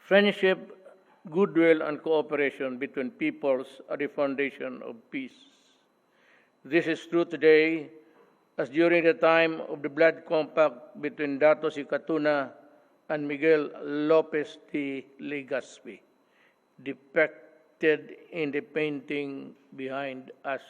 Friendship, goodwill, and cooperation between peoples are the foundation of peace. This is true today, as during the time of the blood compact between Dato Si Catuna and Miguel Lopez de Legazpi, depicted in the painting behind us.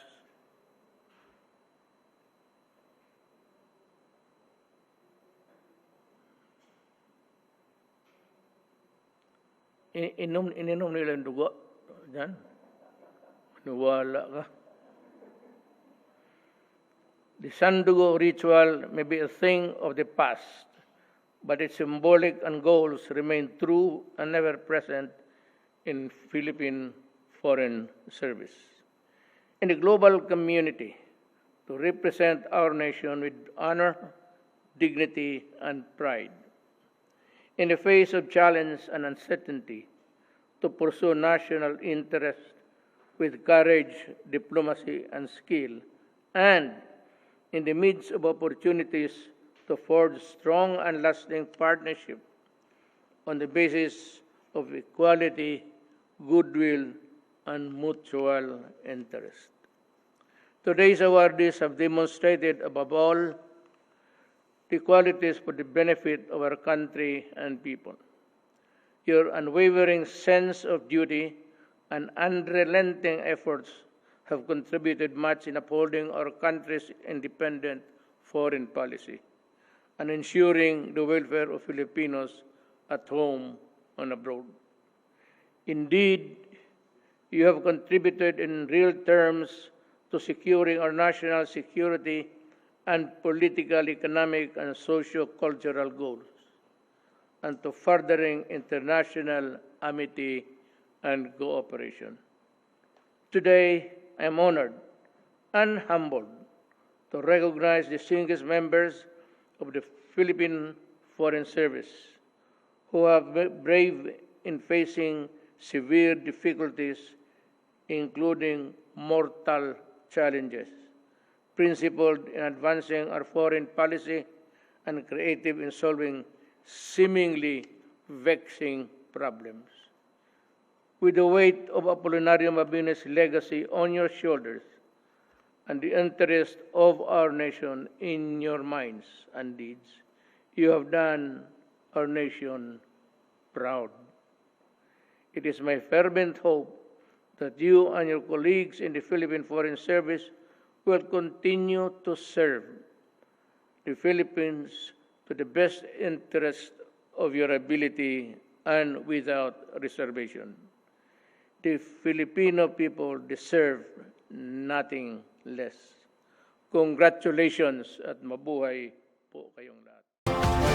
Ininom nila yung dugo. Diyan. Maniwala ka. The Sandugo ritual may be a thing of the past, but its symbolic and goals remain true and never present in Philippine Foreign Service. In the global community, to represent our nation with honor, dignity, and pride. In the face of challenge and uncertainty, to pursue national interest with courage, diplomacy, and skill, and in the midst of opportunities to forge strong and lasting partnership on the basis of equality, goodwill, and mutual interest. Today's awardees have demonstrated, above all, the qualities for the benefit of our country and people. Your unwavering sense of duty and unrelenting efforts have contributed much in upholding our country's independent foreign policy and ensuring the welfare of Filipinos at home and abroad. Indeed, you have contributed in real terms to securing our national security and political, economic, and socio-cultural goals, and to furthering international amity and cooperation. Today, I am honored and humbled to recognize distinguished members of the Philippine Foreign Service who have been brave in facing severe difficulties, including mortal challenges, principled in advancing our foreign policy, and creative in solving seemingly vexing problems. With the weight of Apolinario Mabini's legacy on your shoulders and the interest of our nation in your minds and deeds, you have done our nation proud. It is my fervent hope that you and your colleagues in the Philippine Foreign Service will continue to serve the Philippines to the best interest of your ability and without reservation. The Filipino people deserve nothing less. Congratulations at mabuhay po kayong lahat.